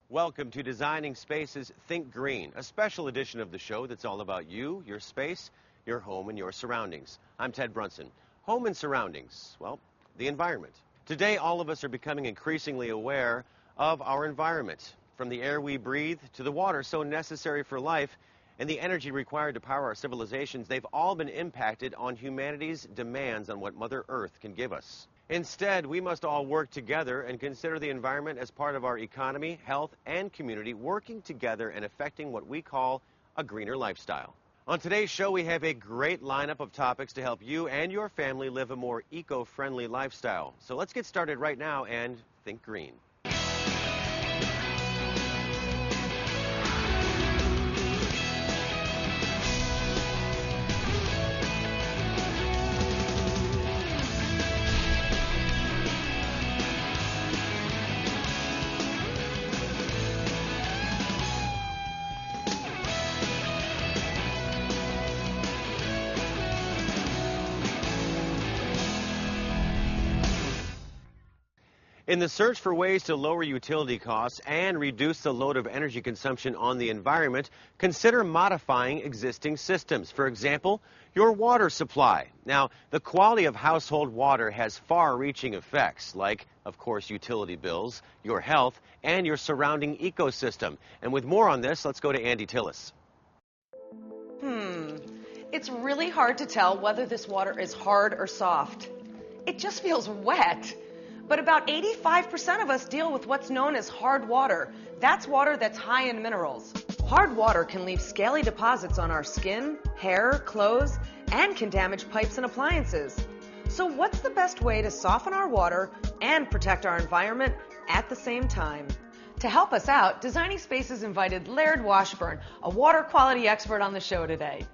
Welcome to Designing Spaces Think Green, a special edition of the show that's all about you, your space, your home, and your surroundings. I'm Ted Brunson. Home and surroundings, well, the environment. Today, all of us are becoming increasingly aware of our environment, from the air we breathe to the water so necessary for life and the energy required to power our civilizations. They've all been impacted on humanity's demands on what Mother Earth can give us. Instead, we must all work together and consider the environment as part of our economy, health, and community, working together and affecting what we call a greener lifestyle. On today's show, we have a great lineup of topics to help you and your family live a more eco-friendly lifestyle. So let's get started right now and think green. In the search for ways to lower utility costs and reduce the load of energy consumption on the environment, consider modifying existing systems. For example, your water supply. Now, the quality of household water has far-reaching effects, like, of course, utility bills, your health, and your surrounding ecosystem. And with more on this, let's go to Andy Tillis. It's really hard to tell whether this water is hard or soft. It just feels wet. But about 85% of us deal with what's known as hard water. That's water that's high in minerals. Hard water can leave scaly deposits on our skin, hair, clothes, and can damage pipes and appliances. So what's the best way to soften our water and protect our environment at the same time? To help us out, Designing Spaces invited Laird Washburn, a water quality expert, on the show today.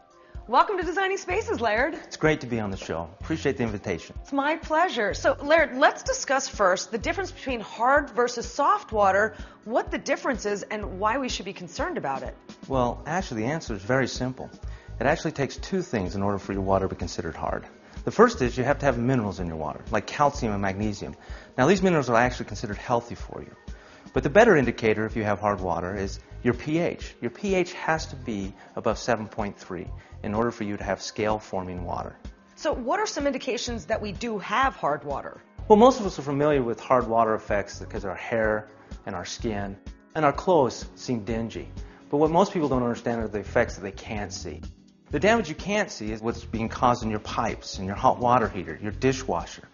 Welcome to Designing Spaces, Laird. It's great to be on the show. Appreciate the invitation. It's my pleasure. So, Laird, let's discuss first the difference between hard versus soft water, what the difference is, and why we should be concerned about it. Well, actually, the answer is very simple. It actually takes two things in order for your water to be considered hard. The first is you have to have minerals in your water, like calcium and magnesium. Now, these minerals are actually considered healthy for you. But the better indicator, if you have hard water, is your pH. Your pH has to be above 7.3 in order for you to have scale-forming water. So what are some indications that we do have hard water? Well, most of us are familiar with hard water effects because our hair and our skin and our clothes seem dingy. But what most people don't understand are the effects that they can't see. The damage you can't see is what's being caused in your pipes, in your hot water heater, your dishwasher.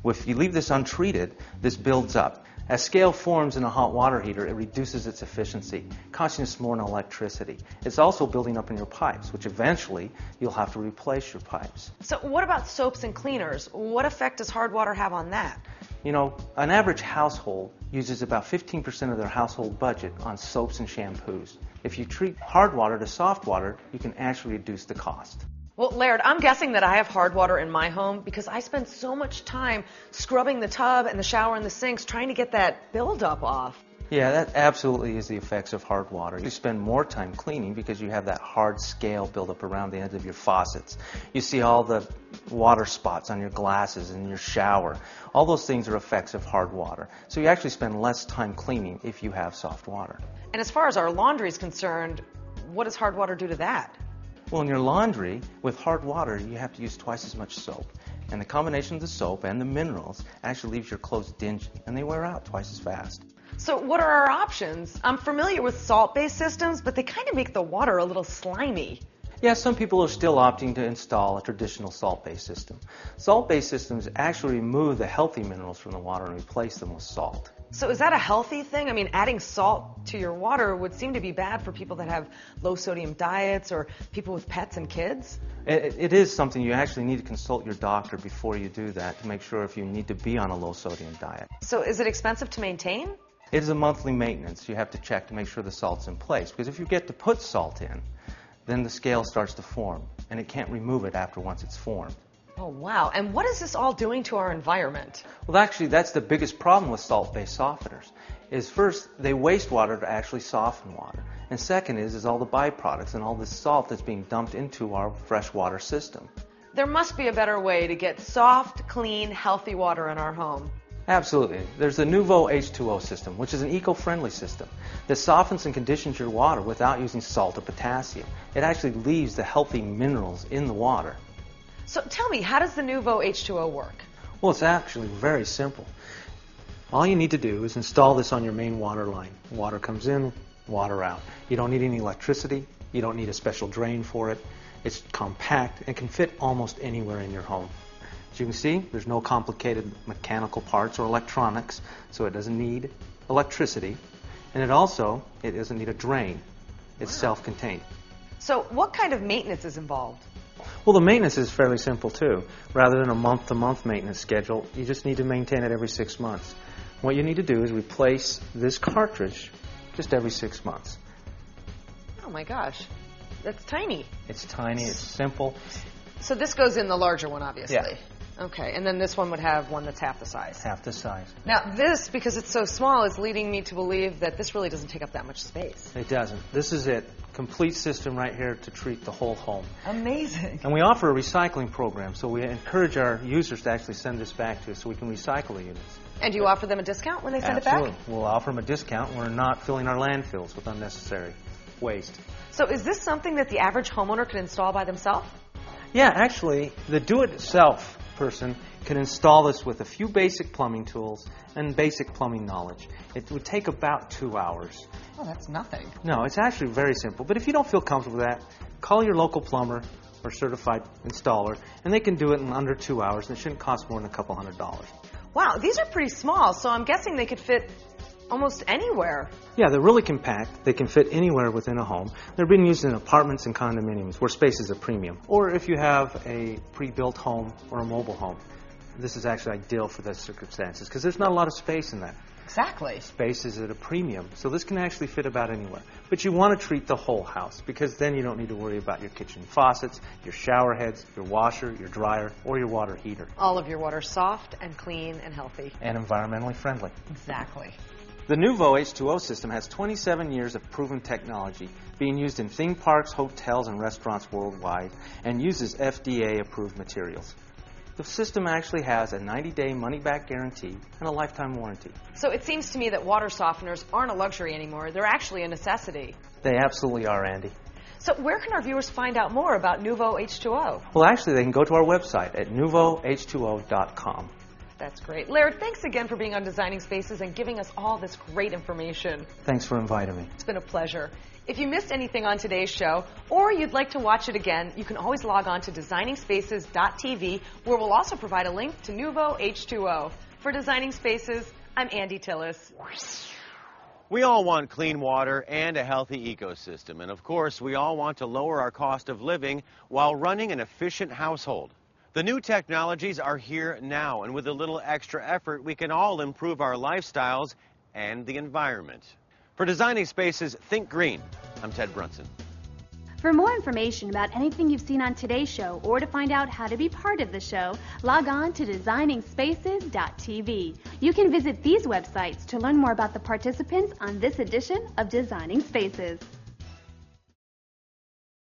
If you leave this untreated, this builds up. As scale forms in a hot water heater, it reduces its efficiency, costing us more in electricity. It's also building up in your pipes, which eventually you'll have to replace your pipes. So what about soaps and cleaners? What effect does hard water have on that? You know, an average household uses about 15% of their household budget on soaps and shampoos. If you treat hard water to soft water, you can actually reduce the cost. Well, Laird, I'm guessing that I have hard water in my home because I spend so much time scrubbing the tub and the shower and the sinks trying to get that buildup off. Yeah, that absolutely is the effects of hard water. You spend more time cleaning because you have that hard scale buildup around the ends of your faucets. You see all the water spots on your glasses and your shower. All those things are effects of hard water. So you actually spend less time cleaning if you have soft water. And as far as our laundry is concerned, what does hard water do to that? Well, in your laundry, with hard water, you have to use twice as much soap. And the combination of the soap and the minerals actually leaves your clothes dingy, and they wear out twice as fast. So what are our options? I'm familiar with salt-based systems, but they kind of make the water a little slimy. Yeah, some people are still opting to install a traditional salt-based system. Salt-based systems actually remove the healthy minerals from the water and replace them with salt. So is that a healthy thing? I mean, adding salt to your water would seem to be bad for people that have low-sodium diets or people with pets and kids. It is something you actually need to consult your doctor before you do that to make sure if you need to be on a low-sodium diet. So is it expensive to maintain? It is a monthly maintenance. You have to check to make sure the salt's in place, because if you get to put salt in, then the scale starts to form, and it can't remove it after once it's formed. Oh, wow. And what is this all doing to our environment? Well, actually, that's the biggest problem with salt-based softeners, is first, they waste water to actually soften water. And second is all the byproducts and all this salt that's being dumped into our freshwater system. There must be a better way to get soft, clean, healthy water in our home. Absolutely. There's the Nuvo H2O system, which is an eco-friendly system that softens and conditions your water without using salt or potassium. It actually leaves the healthy minerals in the water. So tell me, how does the Nuvo H2O work? Well, it's actually very simple. All you need to do is install this on your main water line. Water comes in, water out. You don't need any electricity. You don't need a special drain for it. It's compact and can fit almost anywhere in your home. As you can see, there's no complicated mechanical parts or electronics, so it doesn't need electricity. And it doesn't need a drain. It's self-contained. So what kind of maintenance is involved? Well, the maintenance is fairly simple too. Rather than a month-to-month maintenance schedule, you just need to maintain it every 6 months. What you need to do is replace this cartridge just every 6 months. Oh my gosh, that's tiny. It's tiny, it's simple. So this goes in the larger one, obviously. Yeah. Okay, and then this one would have one that's half the size. Half the size. Now this, because it's so small, is leading me to believe that this really doesn't take up that much space. It doesn't. This is it. Complete system right here to treat the whole home. Amazing. And we offer a recycling program, so we encourage our users to actually send this back to us so we can recycle the units. And do you offer them a discount when they send Absolutely. it back? We'll offer them a discount. We're not filling our landfills with unnecessary waste. So is this something that the average homeowner can install by themselves? Yeah, actually, the do-it-yourself person can install this with a few basic plumbing tools and basic plumbing knowledge. It would take about 2 hours. Oh, that's nothing. No, it's actually very simple. But if you don't feel comfortable with that, call your local plumber or certified installer, and they can do it in under 2 hours, and it shouldn't cost more than a couple $100. Wow, these are pretty small, so I'm guessing they could fit almost anywhere. Yeah, they're really compact. They can fit anywhere within a home. They're being used in apartments and condominiums where space is a premium. Or if you have a pre-built home or a mobile home, this is actually ideal for those circumstances because there's not a lot of space in that. Exactly. Space is at a premium, so this can actually fit about anywhere. But you want to treat the whole house because then you don't need to worry about your kitchen faucets, your shower heads, your washer, your dryer, or your water heater. All of your water soft and clean and healthy. And environmentally friendly. Exactly. The Nuvo H2O system has 27 years of proven technology being used in theme parks, hotels, and restaurants worldwide and uses FDA-approved materials. The system actually has a 90-day money-back guarantee and a lifetime warranty. So it seems to me that water softeners aren't a luxury anymore. They're actually a necessity. They absolutely are, Andy. So where can our viewers find out more about Nuvo H2O? Well, actually, they can go to our website at nuvoh2o.com. That's great. Laird, thanks again for being on Designing Spaces and giving us all this great information. Thanks for inviting me. It's been a pleasure. If you missed anything on today's show, or you'd like to watch it again, you can always log on to designingspaces.tv, where we'll also provide a link to Nuvo H2O. For Designing Spaces, I'm Andy Tillis. We all want clean water and a healthy ecosystem. And of course, we all want to lower our cost of living while running an efficient household. The new technologies are here now, and with a little extra effort, we can all improve our lifestyles and the environment. For Designing Spaces, think green. I'm Ted Brunson. For more information about anything you've seen on today's show or to find out how to be part of the show, log on to designingspaces.tv. You can visit these websites to learn more about the participants on this edition of Designing Spaces.